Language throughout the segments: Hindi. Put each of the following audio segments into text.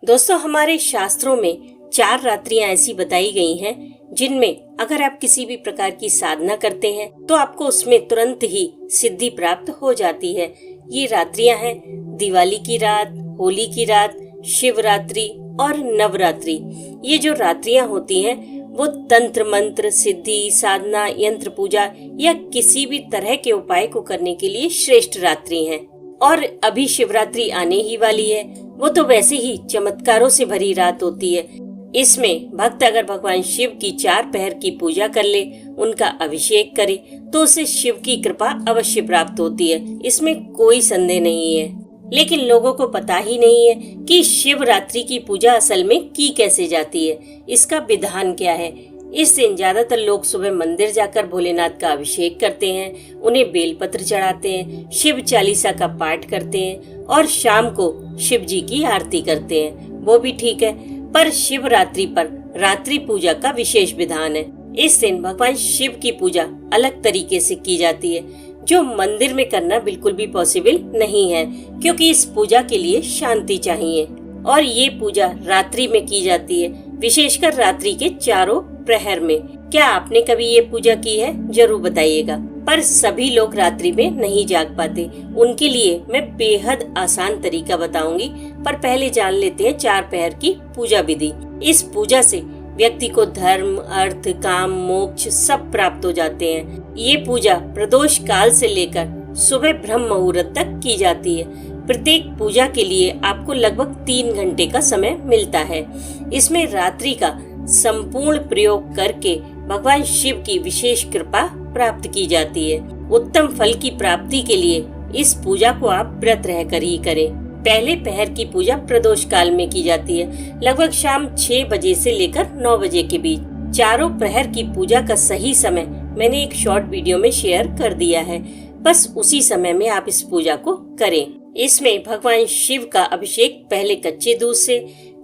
दोस्तों, हमारे शास्त्रों में 4 रात्रियां ऐसी बताई गई हैं जिनमें अगर आप किसी भी प्रकार की साधना करते हैं तो आपको उसमें तुरंत ही सिद्धि प्राप्त हो जाती है। ये रात्रियां हैं दिवाली की रात, होली की रात, शिवरात्रि और नवरात्रि। ये जो रात्रियां होती हैं वो तंत्र मंत्र, सिद्धि, साधना, यंत्र पूजा या किसी भी तरह के उपाय को करने के लिए श्रेष्ठ रात्रि हैं। और अभी शिवरात्रि आने ही वाली है, वो तो वैसे ही चमत्कारों से भरी रात होती है। इसमें भक्त अगर भगवान शिव की 4 पहर की पूजा कर ले, उनका अभिषेक करे तो उसे शिव की कृपा अवश्य प्राप्त होती है, इसमें कोई संदेह नहीं है। लेकिन लोगों को पता ही नहीं है कि शिवरात्रि की पूजा असल में की कैसे जाती है, इसका विधान क्या है। इस दिन ज्यादातर लोग सुबह मंदिर जाकर भोलेनाथ का अभिषेक करते हैं, उन्हें बेलपत्र चढ़ाते हैं, शिव चालीसा का पाठ करते हैं और शाम को शिव जी की आरती करते हैं। वो भी ठीक है, पर शिवरात्रि पर रात्रि पूजा का विशेष विधान है। इस दिन भगवान शिव की पूजा अलग तरीके से की जाती है, जो मंदिर में करना बिल्कुल भी पॉसिबल नहीं है, क्योंकि इस पूजा के लिए शांति चाहिए। और ये पूजा रात्रि में की जाती है, विशेषकर रात्रि के चारों प्रहर में। क्या आपने कभी ये पूजा की है? जरूर बताइएगा। पर सभी लोग रात्रि में नहीं जाग पाते, उनके लिए मैं बेहद आसान तरीका बताऊंगी। पर पहले जान लेते हैं 4 पहर की पूजा विधि। इस पूजा से व्यक्ति को धर्म, अर्थ, काम, मोक्ष सब प्राप्त हो जाते हैं। ये पूजा प्रदोष काल से लेकर सुबह ब्रह्म मुहूर्त तक की जाती है। प्रत्येक पूजा के लिए आपको लगभग 3 घंटे का समय मिलता है। इसमें रात्रि का संपूर्ण प्रयोग करके भगवान शिव की विशेष कृपा प्राप्त की जाती है। उत्तम फल की प्राप्ति के लिए इस पूजा को आप व्रत रहकर ही करें। पहले पहर की पूजा प्रदोष काल में की जाती है, लगभग शाम 6 बजे से लेकर 9 बजे के बीच। चारों प्रहर की पूजा का सही समय मैंने एक शॉर्ट वीडियो में शेयर कर दिया है, बस उसी समय में आप इस पूजा को करें। इसमें भगवान शिव का अभिषेक पहले कच्चे दूध से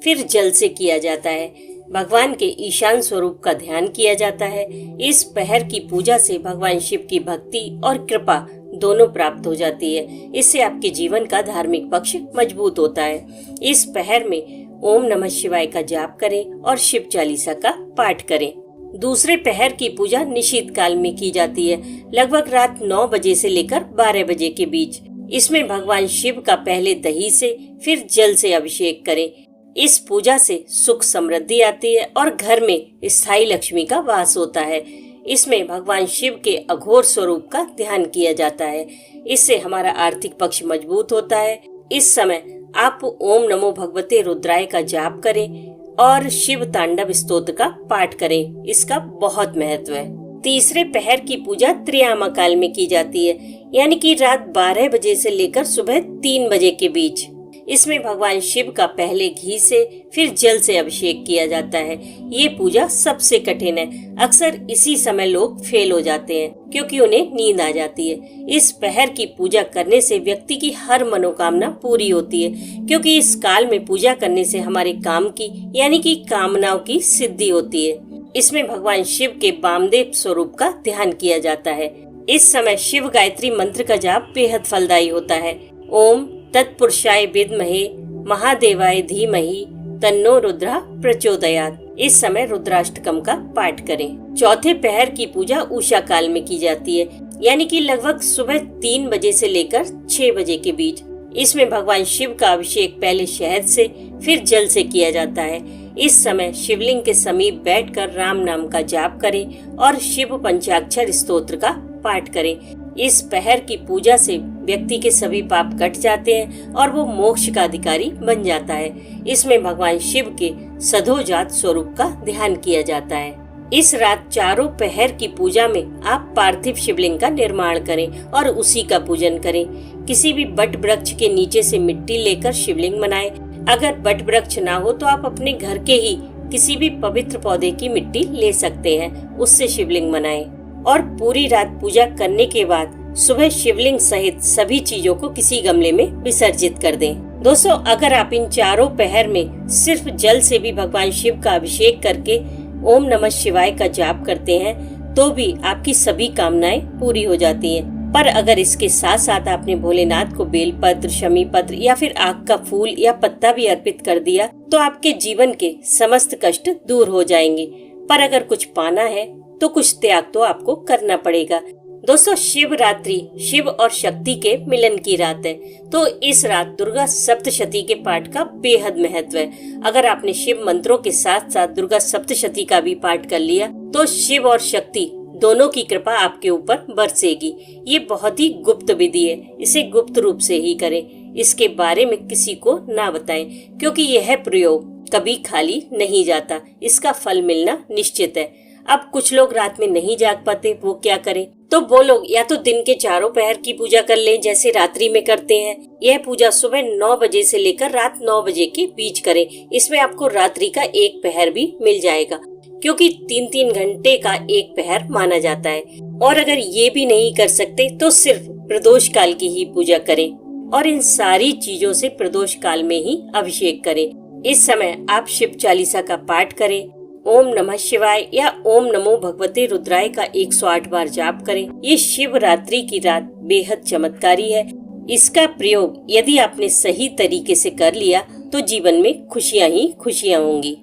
फिर जल से किया जाता है। भगवान के ईशान स्वरूप का ध्यान किया जाता है। इस पहर की पूजा से भगवान शिव की भक्ति और कृपा दोनों प्राप्त हो जाती है। इससे आपके जीवन का धार्मिक पक्ष मजबूत होता है। इस पहर में ओम नमः शिवाय का जाप करें और शिव चालीसा का पाठ करें। दूसरे पहर की पूजा निशीत काल में की जाती है, लगभग रात 9 बजे से लेकर 12 बजे के बीच। इसमें भगवान शिव का पहले दही से फिर जल से अभिषेक करें। इस पूजा से सुख समृद्धि आती है और घर में स्थायी लक्ष्मी का वास होता है। इसमें भगवान शिव के अघोर स्वरूप का ध्यान किया जाता है। इससे हमारा आर्थिक पक्ष मजबूत होता है। इस समय आप ओम नमो भगवते रुद्राय का जाप करें और शिव तांडव स्तोत्र का पाठ करें, इसका बहुत महत्व है। तीसरे पहर की पूजा त्रियामा काल में की जाती है, यानी कि रात 12 बजे से लेकर सुबह 3 बजे के बीच। इसमें भगवान शिव का पहले घी से फिर जल से अभिषेक किया जाता है। ये पूजा सबसे कठिन है। अक्सर इसी समय लोग फेल हो जाते हैं क्योंकि उन्हें नींद आ जाती है। इस पहर की पूजा करने से व्यक्ति की हर मनोकामना पूरी होती है, क्योंकि इस काल में पूजा करने से हमारे काम की यानी कि कामनाओं की सिद्धि होती है। इसमें भगवान शिव के वामदेव स्वरूप का ध्यान किया जाता है। इस समय शिव गायत्री मंत्र का जाप बेहद फलदायी होता है। ओम तत्पुरुषाय विद्महे महादेवाय धीमहि तन्नो रुद्रा प्रचोदयात्। इस समय रुद्राष्टकम का पाठ करें। चौथे पहर की पूजा उषा काल में की जाती है, यानी कि लगभग सुबह 3 बजे से लेकर 6 बजे के बीच। इसमें भगवान शिव का अभिषेक पहले शहद से फिर जल से किया जाता है। इस समय शिवलिंग के समीप बैठकर राम नाम का जाप करें और शिव पंचाक्षर स्तोत्र का पाठ करें। इस पहर की पूजा से व्यक्ति के सभी पाप कट जाते हैं और वो मोक्ष का अधिकारी बन जाता है। इसमें भगवान शिव के सधोजात स्वरूप का ध्यान किया जाता है। इस रात चारों पहर की पूजा में आप पार्थिव शिवलिंग का निर्माण करें और उसी का पूजन करें। किसी भी बट वृक्ष के नीचे से मिट्टी लेकर शिवलिंग बनाएं। अगर बट वृक्ष ना हो तो आप अपने घर के ही किसी भी पवित्र पौधे की मिट्टी ले सकते हैं, उससे शिवलिंग बनाएं। और पूरी रात पूजा करने के बाद सुबह शिवलिंग सहित सभी चीजों को किसी गमले में विसर्जित कर दें। दोस्तों, अगर आप इन चारों पहर में सिर्फ जल से भी भगवान शिव का अभिषेक करके ओम नमः शिवाय का जाप करते हैं तो भी आपकी सभी कामनाएं पूरी हो जाती हैं। पर अगर इसके साथ साथ आपने भोलेनाथ को बेलपत्र, शमी पत्र या फिर आग का फूल या पत्ता भी अर्पित कर दिया तो आपके जीवन के समस्त कष्ट दूर हो जाएंगे। पर अगर कुछ पाना है तो कुछ त्याग तो आपको करना पड़ेगा। दोस्तों, शिवरात्रि शिव और शक्ति के मिलन की रात है, तो इस रात दुर्गा सप्तशती के पाठ का बेहद महत्व है। अगर आपने शिव मंत्रों के साथ साथ दुर्गा सप्तशती का भी पाठ कर लिया तो शिव और शक्ति दोनों की कृपा आपके ऊपर बरसेगी। ये बहुत ही गुप्त विधि है, इसे गुप्त रूप से ही करें। इसके बारे में किसी को ना बताएं, क्योंकि यह प्रयोग कभी खाली नहीं जाता, इसका फल मिलना निश्चित है। अब कुछ लोग रात में नहीं जाग पाते, वो क्या करें? तो वो लोग या तो दिन के चारों पहर की पूजा कर लें जैसे रात्रि में करते हैं। यह पूजा सुबह 9 बजे से लेकर रात 9 बजे के बीच करें। इसमें आपको रात्रि का एक पहर भी मिल जाएगा, क्योंकि 3-3 घंटे का एक पहर माना जाता है। और अगर ये भी नहीं कर सकते तो सिर्फ प्रदोष काल की ही पूजा करें और इन सारी चीजों से प्रदोष काल में ही अभिषेक करें। इस समय आप शिव चालीसा का पाठ करें, ओम नमः शिवाय या ओम नमो भगवते रुद्राय का 108 बार जाप करें। ये शिवरात्रि की रात बेहद चमत्कारी है। इसका प्रयोग यदि आपने सही तरीके से कर लिया तो जीवन में खुशियां ही खुशियां होंगी।